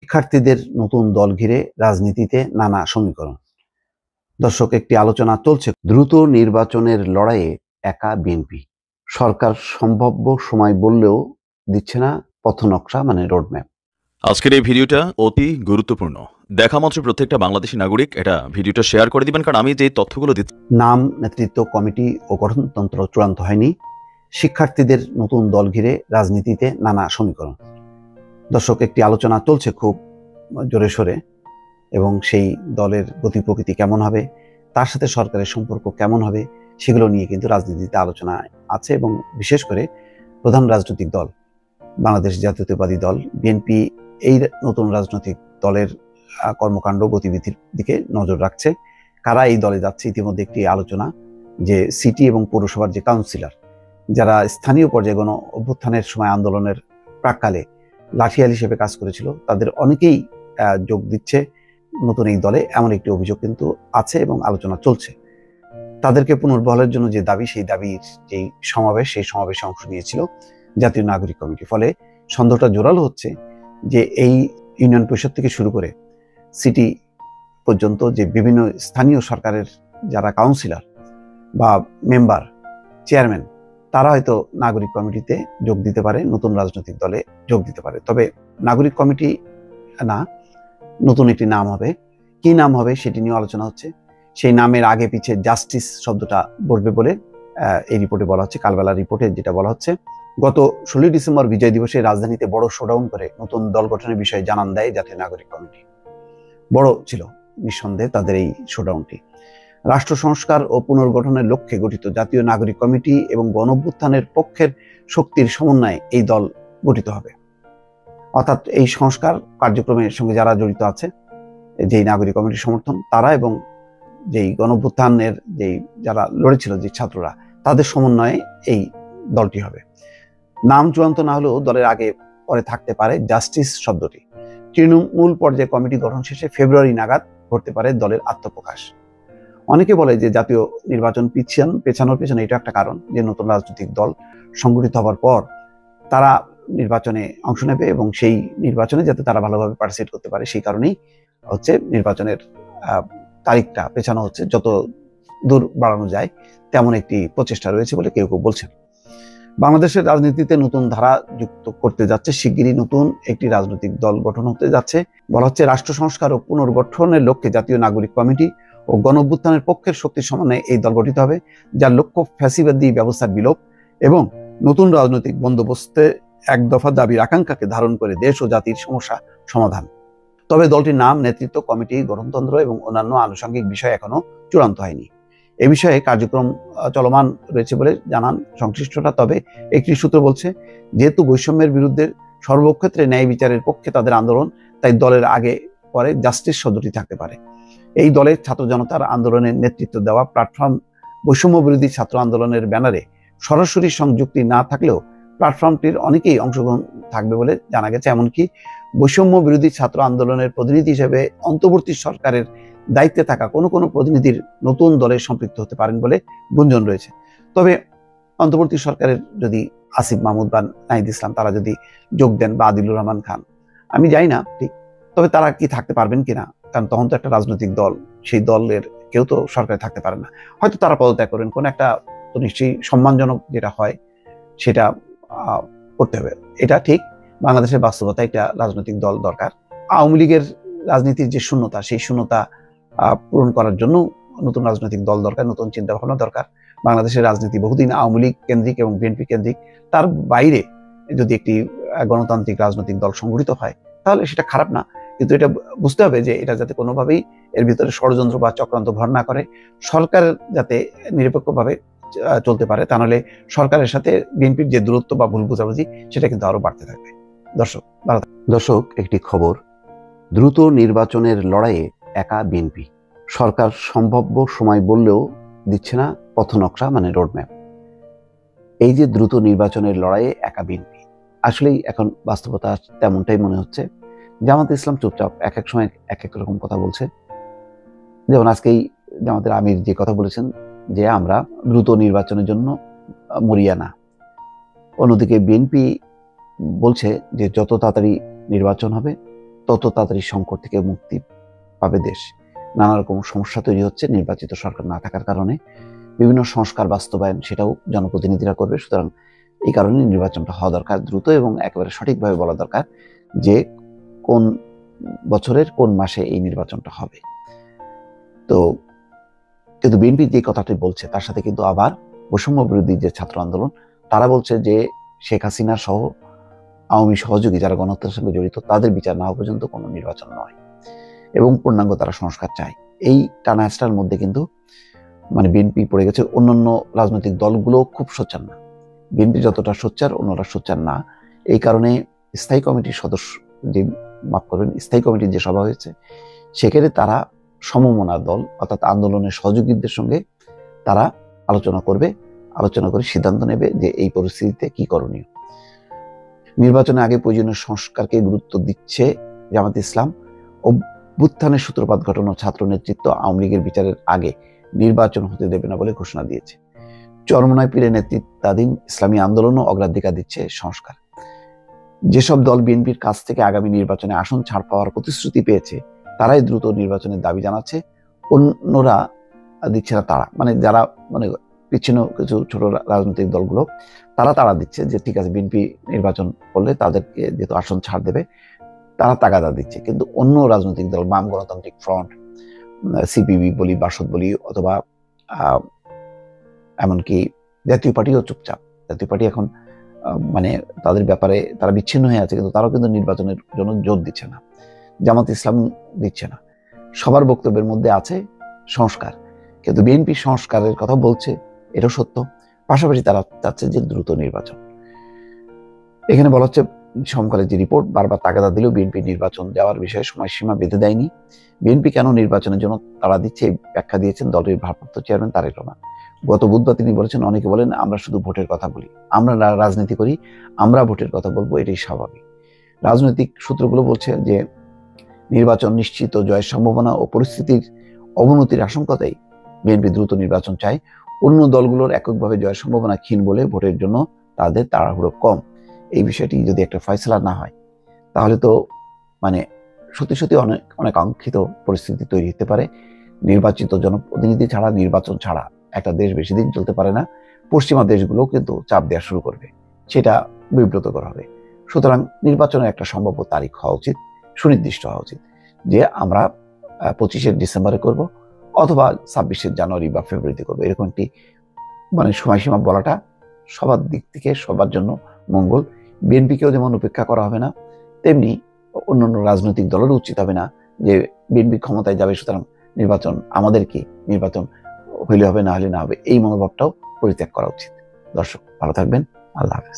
শিক্ষার্থীদের নতুন দল ঘিরে রাজনীতিতে নানা সমীকরণ। দর্শক, একটি আলোচনা চলছে দ্রুত নির্বাচনের লড়াইয়ে একা বিএনপি। সরকার সম্ভাব্য সময় বললেও দিচ্ছে না পথনকশা, মানে রোডম্যাপ। আজকের এই ভিডিওটা অতি গুরুত্বপূর্ণ। দেখা মাত্র প্রত্যেকটা বাংলাদেশি নাগরিক এটা ভিডিওটা শেয়ার করে দিবেন, কারণ আমি যে তথ্যগুলো দিচ্ছি। নাম, নেতৃত্ব, কমিটি ও গঠনতন্ত্র চূড়ান্ত হয়নি। শিক্ষার্থীদের নতুন দল ঘিরে রাজনীতিতে নানা সমীকরণ। দর্শক, একটি আলোচনা চলছে খুব জোরে সোরে, এবং সেই দলের গতি প্রকৃতি কেমন হবে, তার সাথে সরকারের সম্পর্ক কেমন হবে, সেগুলো নিয়ে কিন্তু রাজনীতিতে আলোচনা আছে। এবং বিশেষ করে প্রধান রাজনৈতিক দল বাংলাদেশ জাতীয়তাবাদী দল বিএনপি এই নতুন রাজনৈতিক দলের কর্মকাণ্ড গতিবিধির দিকে নজর রাখছে। কারা এই দলে যাচ্ছে, ইতিমধ্যে একটি আলোচনা যে সিটি এবং পৌরসভার যে কাউন্সিলর, যারা স্থানীয় পর্যায়ে গণ অভ্যুত্থানের সময় আন্দোলনের প্রাককালে লাঠিয়াল হিসেবে কাজ করেছিল, তাদের অনেকেই যোগ দিচ্ছে নতুন এই দলে, এমন একটি অভিযোগ কিন্তু আছে এবং আলোচনা চলছে। তাদেরকে পুনর্বহালের জন্য যে দাবি, সেই দাবির যেই সমাবেশ, সেই সমাবেশে অংশ নিয়েছিল জাতীয় নাগরিক কমিটি। ফলে সন্দেহটা জোরালো হচ্ছে যে এই ইউনিয়ন পরিষদ থেকে শুরু করে সিটি পর্যন্ত যে বিভিন্ন স্থানীয় সরকারের যারা কাউন্সিলর বা মেম্বার, চেয়ারম্যান, তারা হয়তো নাগরিক কমিটিতে যোগ দিতে পারে, নতুন রাজনৈতিক দলে যোগ দিতে পারে। তবে নাগরিক কমিটি না, নতুন একটি নাম হবে। কি নাম হবে সেটি নিয়ে আলোচনা হচ্ছে। সেই নামের আগে পিছে জাস্টিস শব্দটা বসবে বলে এই রিপোর্টে বলা হচ্ছে। কালবেলা রিপোর্টে যেটা বলা হচ্ছে, গত 16 ডিসেম্বর বিজয় দিবসে রাজধানীতে বড় শোডাউন করে নতুন দল গঠনের বিষয়ে জানান দেয় জাতীয় নাগরিক কমিটি। বড় ছিল নিঃসন্দেহে তাদের এই শোডাউনটি। রাষ্ট্র সংস্কার ও পুনর্গঠনের লক্ষ্যে গঠিত জাতীয় নাগরিক কমিটি এবং গণঅভ্যুত্থানের পক্ষের শক্তির সমন্বয়ে এই দল গঠিত হবে। অর্থাৎ এই সংস্কার কার্যক্রমের সঙ্গে যারা জড়িত আছে, যেই নাগরিক কমিটির সমর্থন তারা, এবং যেই গণঅভ্যুত্থানের যেই যারা লড়েছিল, যে ছাত্ররা, তাদের সমন্বয়ে এই দলটি হবে। নাম চূড়ান্ত না হলেও দলের আগে পরে থাকতে পারে জাস্টিস শব্দটি। তৃণমূল পর্যায়ে কমিটি গঠন শেষে ফেব্রুয়ারি নাগাদ ঘটতে পারে দলের আত্মপ্রকাশ। অনেকে বলে যে জাতীয় নির্বাচন পেছানোর পেছনে এটা একটা কারণ, যে নতুন রাজনৈতিক দল সংগঠিত হওয়ার পর তারা নির্বাচনে অংশ নেবে এবং সেই নির্বাচনে যাতে তারা ভালোভাবে পার্টিসিপেট করতে পারে, সেই কারণেই হচ্ছে নির্বাচনের তারিখটা পেছানো হচ্ছে, যত দূর বাড়ানো যায় তেমন একটি প্রচেষ্টা রয়েছে বলে কেউ কেউ বলছেন। বাংলাদেশের রাজনীতিতে নতুন ধারা যুক্ত করতে যাচ্ছে, শিগগিরই নতুন একটি রাজনৈতিক দল গঠন হতে যাচ্ছে। বলা হচ্ছে রাষ্ট্র সংস্কার ও পুনর্গঠনের লক্ষ্যে জাতীয় নাগরিক কমিটি ও গণঅভ্যুত্থানের পক্ষের শক্তির সমন্বয়ে এই দল গঠিত হবে, যার লক্ষ্য ফ্যাসিবাদী ব্যবস্থার বিলোপ এবং নতুন রাজনৈতিক বন্দোবস্তে এক দফা দাবির আকাঙ্ক্ষাকে ধারণ করে দেশ ও জাতির সমস্যা সমাধান। তবে দলটির নাম, নেতৃত্ব, কমিটি, গঠনতন্ত্র এবং অন্যান্য আনুষঙ্গিক বিষয় এখনো চূড়ান্ত হয়নি। এ বিষয়ে কার্যক্রম চলমান রয়েছে বলে জানান সংশ্লিষ্টরা। তবে একটি সূত্র বলছে, যেহেতু বৈষম্যের বিরুদ্ধে সর্বক্ষেত্রে ন্যায় বিচারের পক্ষে তাদের আন্দোলন, তাই দলের আগে পরে জাস্টিস শব্দটি থাকতে পারে। এই দলের ছাত্র জনতার আন্দোলনের নেতৃত্ব দেওয়া প্ল্যাটফর্ম বৈষম্য বিরোধী ছাত্র আন্দোলনের ব্যানারে সরাসরি সংযুক্তি না থাকলেও প্ল্যাটফর্মটির অনেকেই অংশগ্রহণ থাকবে বলে জানা গেছে। এমনকি বৈষম্য বিরোধী ছাত্র আন্দোলনের প্রতিনিধি হিসেবে অন্তর্বর্তী সরকারের দায়িত্বে থাকা কোনো কোনো প্রতিনিধির নতুন দলে সম্পৃক্ত হতে পারেন বলে গুঞ্জন রয়েছে। তবে অন্তর্বর্তী সরকারের যদি আসিফ মাহমুদ বা নাহিদ ইসলাম তারা যদি যোগ দেন, বা আদিলুর রহমান খান, আমি জানি না ঠিক, তবে তারা কি থাকতে পারবেন কিনা, কারণ তখন তো একটা রাজনৈতিক দল, সেই দলের কেউ তো সরকারে থাকতে পারে না। হয়তো তারা পদত্যাগ করেন, কোন একটা তো নিশ্চয়ই সম্মানজনক যেটা হয় সেটা করতে হবে। এটা ঠিক, বাংলাদেশের বাস্তবতা একটা রাজনৈতিক দল দরকার। আওয়ামী লীগের রাজনীতির যে শূন্যতা, সেই শূন্যতা পূরণ করার জন্য নতুন রাজনৈতিক দল দরকার, নতুন চিন্তা ভাবনা দরকার। বাংলাদেশের রাজনীতি বহুদিন আওয়ামী লীগ কেন্দ্রিক এবং বিএনপি কেন্দ্রিক। তার বাইরে যদি একটি গণতান্ত্রিক রাজনৈতিক দল সংগঠিত হয়, তাহলে সেটা খারাপ না, কিন্তু এটা বুঝতে হবে যে এটা যাতে কোনোভাবেই এর ভিতরে ষড়যন্ত্র বা চক্রান্ত ভর না করে, সরকার যাতে নিরপেক্ষভাবে চলতে পারে, তা নাহলে সরকারের সাথে বিএনপির যে দূরত্ব বা ভুল বোঝাবুঝি, সেটা কিন্তু আরো বাড়তে থাকবে। দর্শক, একটি খবর, দ্রুত নির্বাচনের লড়াইয়ে একা বিএনপি। সরকার সম্ভাব্য সময় বললেও দিচ্ছে না পথনকশা, মানে রোডম্যাপ। এই যে দ্রুত নির্বাচনের লড়াইয়ে একা বিএনপি, আসলেই এখন বাস্তবতা তেমনটাই মনে হচ্ছে। জামাত ইসলাম চুপচাপ, এক এক সময় এক এক রকম কথা বলছে। যেমন আজকেই জামাতের আমির যে কথা বলেছেন যে আমরা দ্রুত নির্বাচনের জন্য মরিয়া না। অন্যদিকে বিএনপি বলছে যে যত তাড়াতাড়ি নির্বাচন হবে তত তাড়াতাড়ি সংকট থেকে মুক্তি পাবে দেশ। নানা রকম সমস্যা তৈরি হচ্ছে নির্বাচিত সরকার না থাকার কারণে। বিভিন্ন সংস্কার বাস্তবায়ন সেটাও জনপ্রতিনিধিরা করবে। সুতরাং এই কারণে নির্বাচনটা হওয়া দরকার দ্রুত এবং একেবারে সঠিকভাবে বলা দরকার যে কোন বছরের কোন মাসে এই নির্বাচনটা হবে। তো কিন্তু বিএনপি যে কথাটি বলছে তার সাথে কিন্তু আবার বৈষম্য বিরোধী যে ছাত্র আন্দোলন তারা বলছে যে শেখ হাসিনা সহ আওয়ামী সহযোগী যারা গণহত্যার সঙ্গে জড়িত তাদের বিচার না হওয়া পর্যন্ত কোনো নির্বাচন নয় এবং পূর্ণাঙ্গ তারা সংস্কার চায়। এই টানাহেঁচড়ার মধ্যে কিন্তু বিএনপি পড়ে গেছে। অন্যান্য রাজনৈতিক দলগুলো খুব সোচ্চার না, বিএনপি যতটা সোচ্চার অন্যরা সোচ্চার না। এই কারণে স্থায়ী কমিটির সদস্য যে স্থায়ী কমিটির যে সভা হয়েছে সেখানে তারা সমমনা দল অর্থাৎ আন্দোলনের সহযোগীদের সঙ্গে তারা আলোচনা করে সিদ্ধান্ত নেবে যে এই পরিস্থিতিতে কি করণীয়। নির্বাচনের আগে প্রয়োজনীয় সংস্কারকে গুরুত্ব দিচ্ছে জামাত ইসলাম। অভ্যুত্থানের সূত্রপাত ঘটানো ছাত্র নেতৃত্ব আওয়ামী লীগের বিচারের আগে নির্বাচন হতে দেবে না বলে ঘোষণা দিয়েছে। চরমনায় পীরের নেতৃত্বাধীন ইসলামী আন্দোলনও অগ্রাধিকার দিচ্ছে সংস্কার। যেসব দল বিএনপির কাছ থেকে আগামী নির্বাচনে আসন ছাড় পাওয়ার প্রতিশ্রুতি পেয়েছে তারাই দ্রুত নির্বাচনের দাবি জানাচ্ছে, অন্যরা দিচ্ছে না। তারা যারা বিচ্ছিন্ন কিছু ছোট রাজনৈতিক দলগুলো তারা দিচ্ছে যে ঠিক আছে বিএনপি নির্বাচন করলে তাদেরকে যেহেতু আসন ছাড় দেবে তারা তাগাদা দিচ্ছে। কিন্তু অন্য রাজনৈতিক দল বাম গণতান্ত্রিক ফ্রন্ট, সিপিবি বলি, বাসদ বলি, অথবা এমনকি জাতীয় পার্টিও চুপচাপ। জাতীয় পার্টি এখন তাদের ব্যাপারে তারা বিচ্ছিন্ন হয়ে আছে, কিন্তু তারাও কিন্তু নির্বাচনের জন্য জোর দিচ্ছে না। জামাত ইসলাম দিচ্ছে না। সবার বক্তব্যের মধ্যে আছে সংস্কার, কিন্তু বিএনপি সংস্কারের কথা বলছে, এটাও সত্য। পাশাপাশি তারা চাচ্ছে যে দ্রুত নির্বাচন। এখানে বলা হচ্ছে সমকালের যে রিপোর্ট বারবার তাগাদা দিলেও বিএনপি নির্বাচন দেওয়ার বিষয়ে সময়সীমা বেঁধে দেয়নি। বিএনপি কেন নির্বাচনের জন্য তারা দিচ্ছে এই ব্যাখ্যা দিয়েছেন দলের ভারপ্রাপ্ত চেয়ারম্যান তারেক রহমান। গত বুধবার তিনি বলেছেন, অনেকে বলেন আমরা শুধু ভোটের কথা বলি, আমরা রাজনীতি করি, আমরা ভোটের কথা বলবো, এটাই স্বাভাবিক। রাজনৈতিক সূত্রগুলো বলছে যে নির্বাচন নিশ্চিত জয়ের সম্ভাবনা ও পরিস্থিতির অবনতির আশঙ্কাতেই বিএনপি দ্রুত নির্বাচন চায়। অন্য দলগুলোর এককভাবে জয়ের সম্ভাবনা ক্ষীণ বলে ভোটের জন্য তাদের তাড়াহুড়ো কম। এই বিষয়টি যদি একটা ফয়সলা না হয় তাহলে তো সত্যি সত্যি অনেক কাঙ্ক্ষিত পরিস্থিতি তৈরি হতে পারে। নির্বাচিত জনপ্রতিনিধি ছাড়া, নির্বাচন ছাড়া একটা দেশ বেশি দিন চলতে পারে না। পশ্চিমা দেশগুলো কিন্তু চাপ দেওয়া শুরু করবে, সেটা বিব্রতকর হবে। সুতরাং নির্বাচনের একটা সম্ভাব্য তারিখ হওয়া উচিত, সুনির্দিষ্ট হওয়া উচিত, যে আমরা 25শে ডিসেম্বরে করব অথবা 26শে জানুয়ারি বা ফেব্রুয়ারিতে করবো। এরকম একটি সময়সীমা বলাটা সবার দিক থেকে সবার জন্য মঙ্গল। বিএনপিকেও যেমন উপেক্ষা করা হবে না, তেমনি অন্যান্য রাজনৈতিক দলেরও উচিত হবে না যে বিএনপি ক্ষমতায় যাবে সুতরাং নির্বাচন আমাদের কি, নির্বাচন হইলে হবে না হলে না হবে, এই মনোভাবটাও পরিত্যাগ করা উচিত। দর্শক ভালো থাকবেন, আল্লাহ হাফেজ।